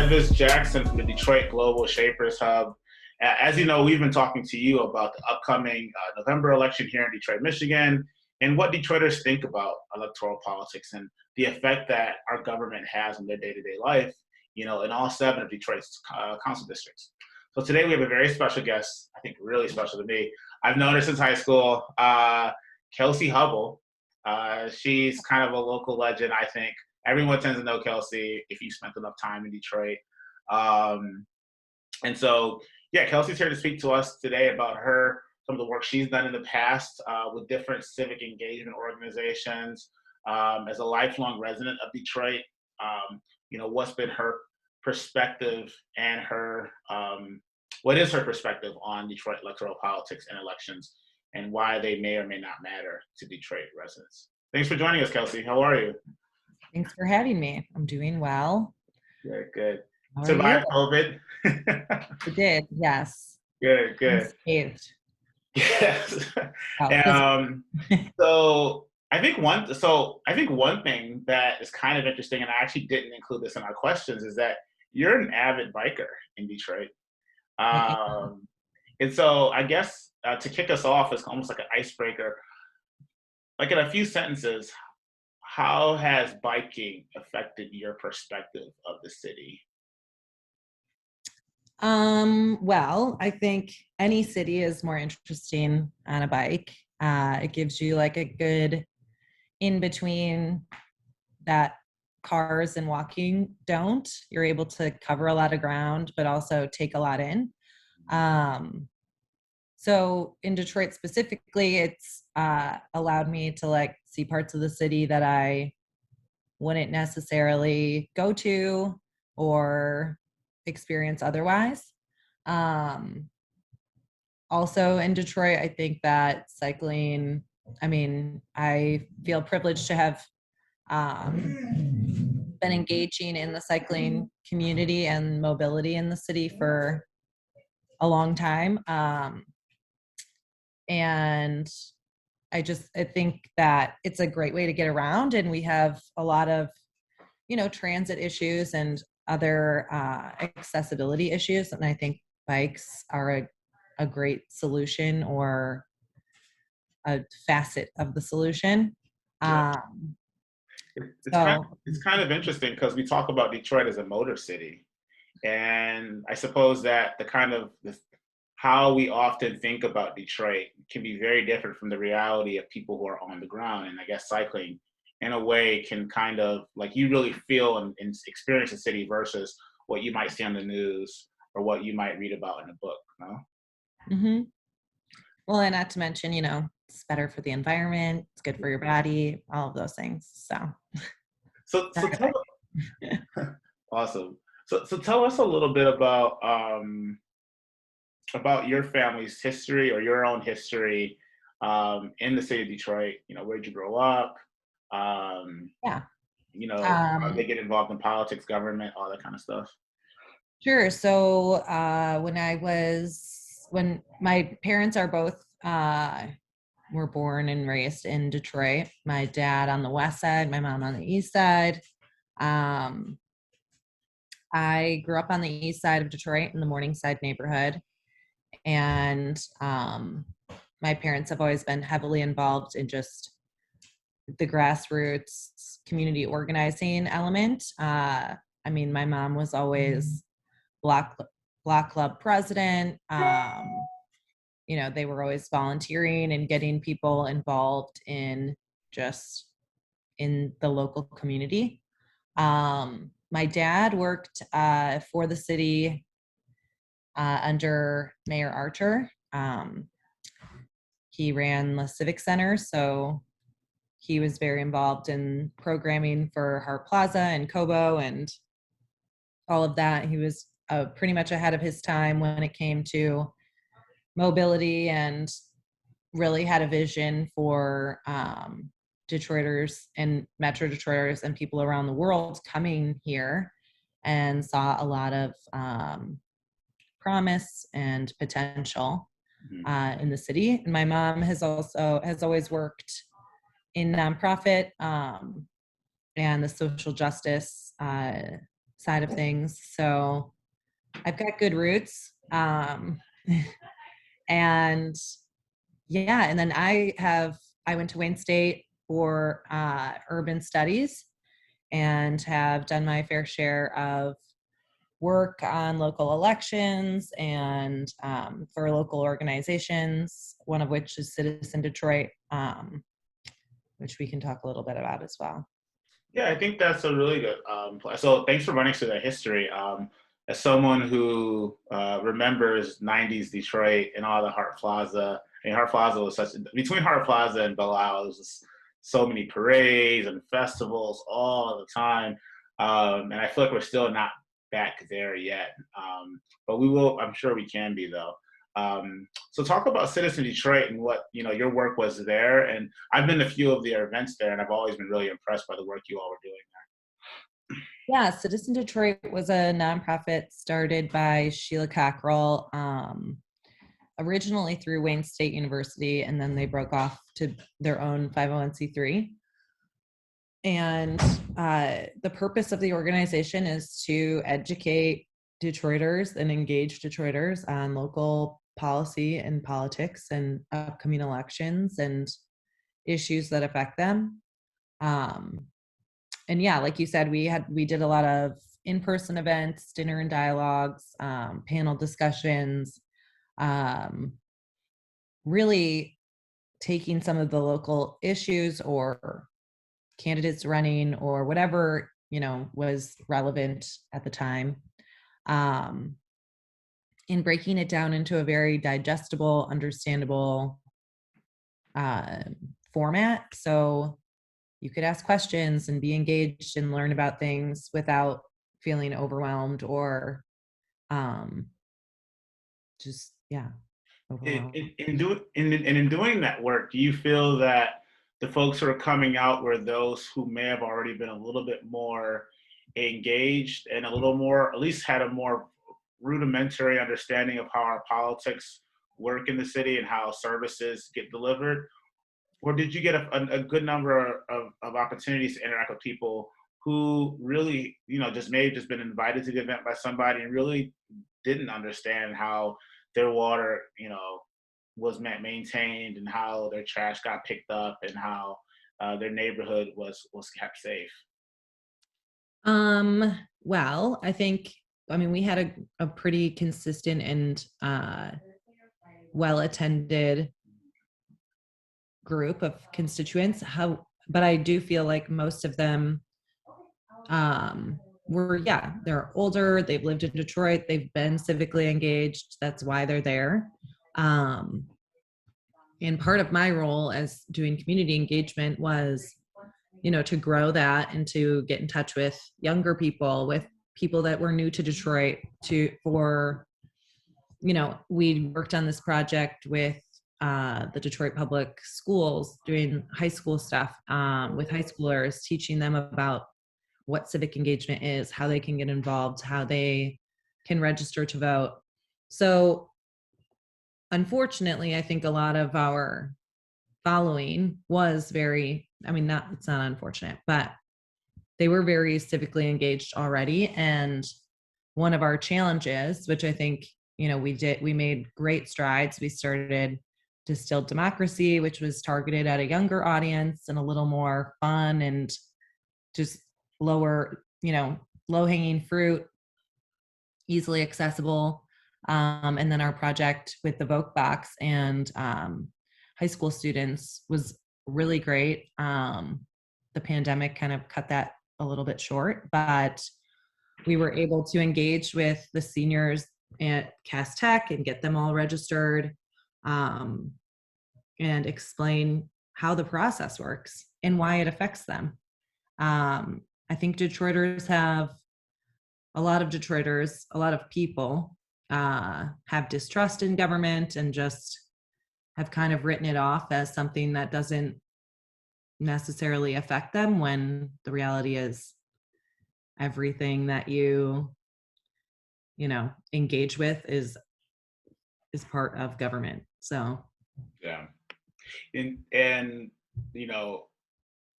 Edvis Jackson from the Detroit Global Shapers Hub. As you know, we've been talking to you about the upcoming November election here in Detroit, Michigan, and what Detroiters think about electoral politics and the effect that our government has on their day-to-day life, in all 7 of Detroit's council districts. So today we have a very special guest, I think really special to me. I've known her since high school, Kelsey Hubbell. She's kind of a local legend, I think. Everyone tends to know Kelsey if you spent enough time in Detroit. And so, yeah, Kelsey's here to speak to us today about some of the work she's done in the past with different civic engagement organizations. As a lifelong resident of Detroit, what's been her perspective and what is her perspective on Detroit electoral politics and elections and why they may or may not matter to Detroit residents. Thanks for joining us, Kelsey. How are you? Thanks for having me. I'm doing well. Good. How are Survived you? COVID? I did, yes. Good. Unscathed. Yes. Oh, So I think one thing that is kind of interesting, and I actually didn't include this in our questions, is that you're an avid biker in Detroit. And so I guess to kick us off, it's almost like an icebreaker. Like in a few sentences, how has biking affected your perspective of the city? Well, I think any city is more interesting on a bike. It gives you like a good in between that cars and walking don't. You're able to cover a lot of ground, but also take a lot in. So in Detroit specifically, it's allowed me to like see parts of the city that I wouldn't necessarily go to or experience otherwise. Also in Detroit, I think that cycling, I feel privileged to have been engaging in the cycling community and mobility in the city for a long time. And I think that it's a great way to get around, and we have a lot of, transit issues and other accessibility issues. And I think bikes are a great solution or a facet of the solution. Yeah. It's kind of interesting because we talk about Detroit as a motor city. And I suppose that how we often think about Detroit can be very different from the reality of people who are on the ground. And I guess cycling, in a way, can kind of like you really feel and experience the city versus what you might see on the news or what you might read about in a book. No? Mm-hmm. Well, and not to mention, it's better for the environment. It's good for your body. All of those things. So awesome. So tell us a little bit about your family's history or your own history in the city of Detroit. Where'd you grow up? How they get involved in politics, government, all that kind of stuff. Sure. So when my parents are both were born and raised in Detroit, my dad on the west side, my mom on the east side. I grew up on the east side of Detroit in the Morningside neighborhood. And my parents have always been heavily involved in just the grassroots community organizing element. My mom was always block club president. They were always volunteering and getting people involved in just in the local community. My dad worked for the city under Mayor Archer. He ran the Civic Center, so he was very involved in programming for Hart Plaza and Kobo and all of that. He was pretty much ahead of his time when it came to mobility and really had a vision for Detroiters and Metro Detroiters and people around the world coming here, and saw a lot of promise and potential in the city. And my mom has always worked in nonprofit and the social justice side of things. So I've got good roots. And yeah, and then I went to Wayne State for urban studies and have done my fair share of work on local elections and for local organizations, one of which is Citizen Detroit, which we can talk a little bit about as well. Yeah, I think that's a really good. So thanks for running through that history. As someone who remembers '90s Detroit and all the Hart Plaza, I mean, Hart Plaza was such between Hart Plaza and Belle Isle, there was just so many parades and festivals all the time, and I feel like we're still not back there yet. But we will. I'm sure we can be though. So talk about Citizen Detroit and what your work was there. And I've been to a few of their events there, and I've always been really impressed by the work you all were doing Yeah, Citizen Detroit was a nonprofit started by Sheila Cockrell, originally through Wayne State University, and then they broke off to their own 501c3. And the purpose of the organization is to educate Detroiters and engage Detroiters on local policy and politics and upcoming elections and issues that affect them. Um, and yeah, like you said, we did a lot of in-person events, dinner and dialogues, panel discussions, um, really taking some of the local issues or candidates running or whatever was relevant at the time, in breaking it down into a very digestible, understandable uh, format, so you could ask questions and be engaged and learn about things without feeling overwhelmed or um, just overwhelmed. in doing that work. Do you feel that the folks who are coming out were those who may have already been a little bit more engaged and a little more, at least had a more rudimentary understanding of how our politics work in the city and how services get delivered? Or did you get a good number of opportunities to interact with people who really, just may have just been invited to the event by somebody and really didn't understand how their water, was maintained and how their trash got picked up and how their neighborhood was kept safe? Well, I mean, we had a pretty consistent and well attended group of constituents. But I do feel like most of them they're older, they've lived in Detroit, they've been civically engaged, that's why they're there. um, and part of my role as doing community engagement was to grow that and to get in touch with younger people, with people that were new to Detroit, we worked on this project with the Detroit Public Schools, doing high school stuff with high schoolers, teaching them about what civic engagement is, how they can get involved, how they can register to vote. So unfortunately, I think a lot of our following was it's not unfortunate, but they were very civically engaged already. And one of our challenges, which I think, we made great strides. We started Distilled Democracy, which was targeted at a younger audience and a little more fun and just low hanging fruit, easily accessible. And then our project with the Vote Box and high school students was really great. The pandemic kind of cut that a little bit short, but we were able to engage with the seniors at Cass Tech and get them all registered, and explain how the process works and why it affects them. I think a lot of people have distrust in government and just have kind of written it off as something that doesn't necessarily affect them, when the reality is everything that engage with is part of government. So Yeah. And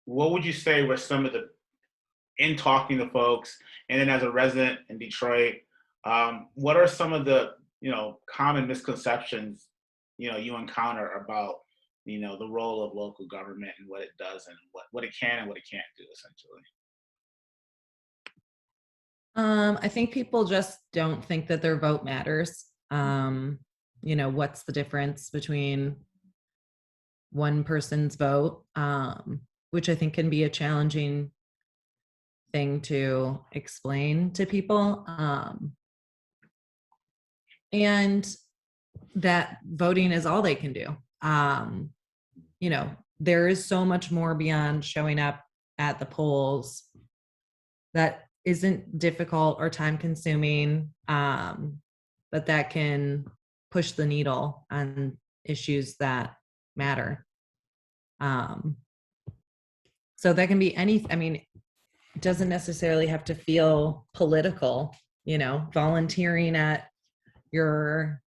what would you say were some of the in talking to folks, and then as a resident in Detroit, what are some of the common misconceptions you encounter about the role of local government and what it does and what it can and what it can't do essentially? I think people just don't think that their vote matters. What's the difference between one person's vote, which I think can be a challenging thing to explain to people. And that voting is all they can do. There is so much more beyond showing up at the polls that isn't difficult or time consuming, but that can push the needle on issues that matter. So that can be it doesn't necessarily have to feel political, volunteering at your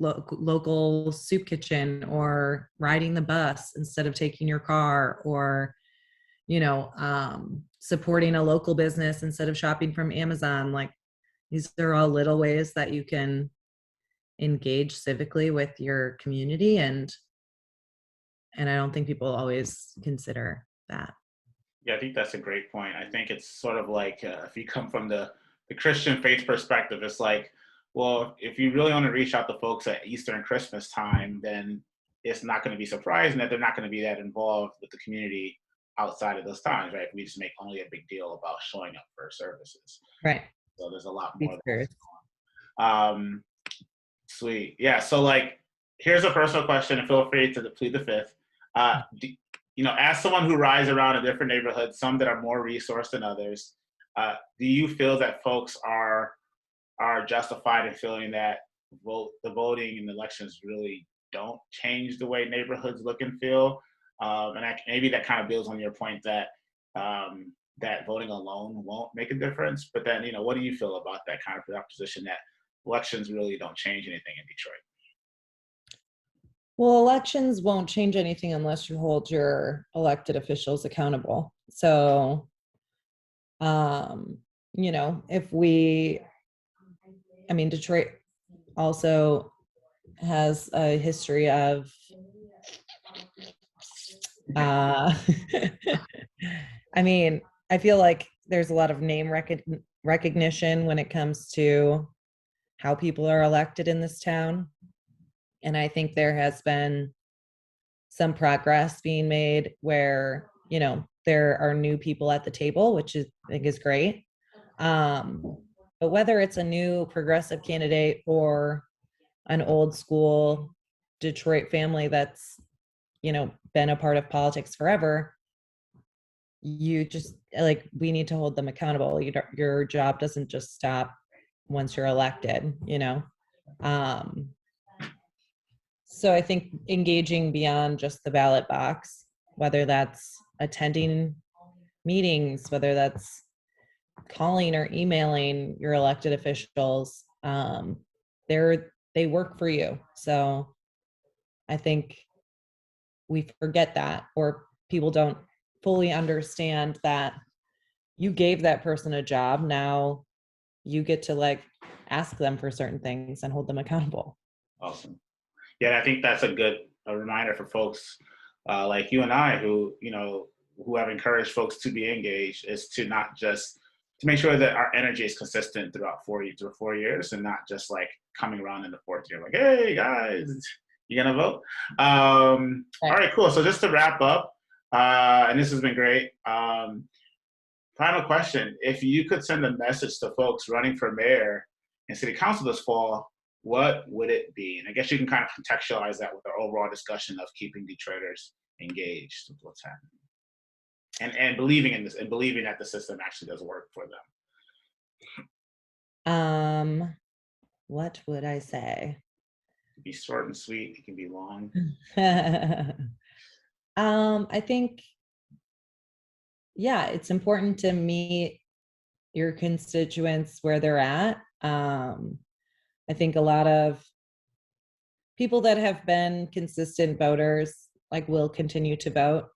local soup kitchen, or riding the bus instead of taking your car, or supporting a local business instead of shopping from Amazon. These are all little ways that you can engage civically with your community, and I don't think people always consider that. Yeah, I think that's a great point. I think it's sort of like if you come from the Christian faith perspective, it's like, well, if you really want to reach out to folks at Easter and Christmas time, then it's not going to be surprising that they're not going to be that involved with the community outside of those times, right? We just make only a big deal about showing up for services. Right. So there's a lot more Sure. that's going on. Sweet. Yeah. So here's a personal question, and feel free to plead the fifth. As someone who rides around in different neighborhoods, some that are more resourced than others, do you feel that folks are justified in feeling that the voting and elections really don't change the way neighborhoods look and feel? Maybe that kind of builds on your point that that voting alone won't make a difference. But then, what do you feel about that kind of position that elections really don't change anything in Detroit? Well, elections won't change anything unless you hold your elected officials accountable. So, Detroit also has a history of, I feel like there's a lot of name recognition when it comes to how people are elected in this town. And I think there has been some progress being made where, there are new people at the table, which I think is great. But whether it's a new progressive candidate or an old school Detroit family that's, been a part of politics forever, you just we need to hold them accountable. Your job doesn't just stop once you're elected, So I think engaging beyond just the ballot box, whether that's attending meetings, whether that's calling or emailing your elected officials, they work for you. So I think we forget that, or people don't fully understand that you gave that person a job. Now you get to ask them for certain things and hold them accountable. Awesome. Yeah, I think that's a reminder for folks like you and I who have encouraged folks to be engaged, is to not just to make sure that our energy is consistent throughout 4 years, and not just coming around in the fourth year hey guys, you gonna vote? All right, cool. So just to wrap up, and this has been great. Final question: if you could send a message to folks running for mayor and city council this fall, what would it be? And I guess you can kind of contextualize that with our overall discussion of keeping Detroiters engaged with what's happening, and believing in this, and believing that the system actually does work for them. What would I say? It can be short and sweet. It can be long. I think, yeah, it's important to meet your constituents where they're at. I think a lot of people that have been consistent voters will continue to vote.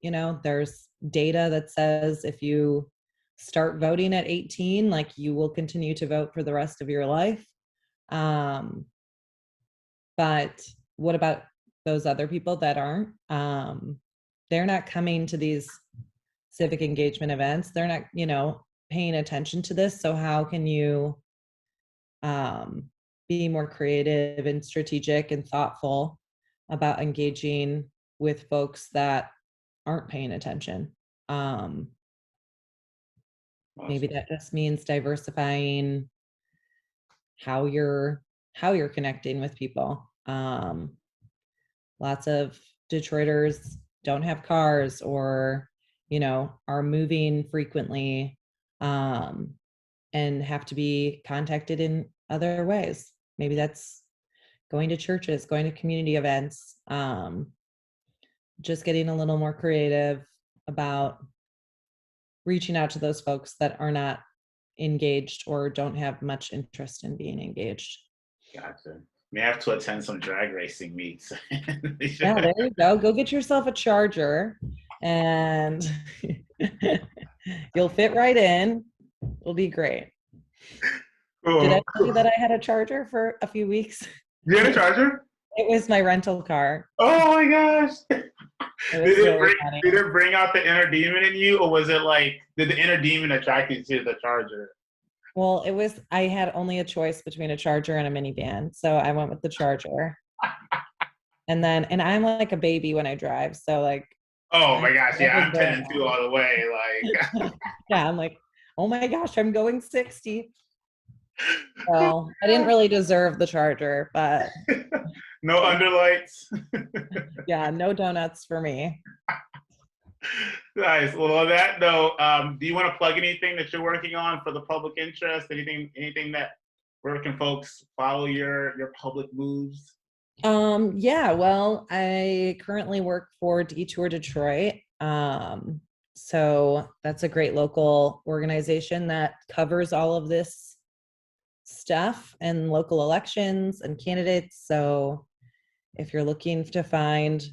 There's data that says if you start voting at 18, like you will continue to vote for the rest of your life. But what about those other people that aren't? They're not coming to these civic engagement events. They're not, paying attention to this. So how can you be more creative and strategic and thoughtful about engaging with folks that aren't paying attention? Maybe that just means diversifying how you're connecting with people. Lots of Detroiters don't have cars, or are moving frequently, and have to be contacted in other ways. Maybe that's going to churches, going to community events, just getting a little more creative about reaching out to those folks that are not engaged or don't have much interest in being engaged. Gotcha. May have to attend some drag racing meets. Yeah, there you go. Go get yourself a charger and you'll fit right in. It'll be great. Cool. Did I tell you that I had a charger for a few weeks? You had a charger? It was my rental car. Oh my gosh. Did it bring out the inner demon in you, or was it like, did the inner demon attract you to the charger? Well, I had only a choice between a charger and a minivan, so I went with the charger. And I'm like a baby when I drive, so like. Oh my gosh, yeah, I'm 10 and 2 all the way, like. Yeah, I'm like, oh my gosh, I'm going 60. Well, I didn't really deserve the charger, but. No underlights. Yeah, no donuts for me. Nice. Well, on that note, do you want to plug anything that you're working on for the public interest? Anything that, where can folks follow your public moves? Yeah, well, I currently work for Detour Detroit. So that's a great local organization that covers all of this stuff and local elections and candidates. So if you're looking to find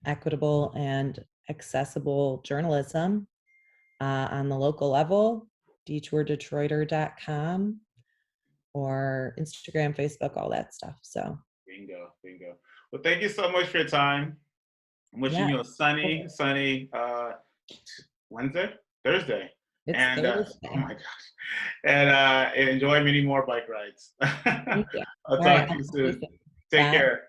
equitable and accessible journalism on the local level, detourdetroiter.com, or Instagram, Facebook, all that stuff. So bingo. Well, thank you so much for your time. I'm wishing you a sunny Thursday. It's and Thursday. Oh my gosh. And enjoy many more bike rides. Thank you. I'll talk to you soon. Take care.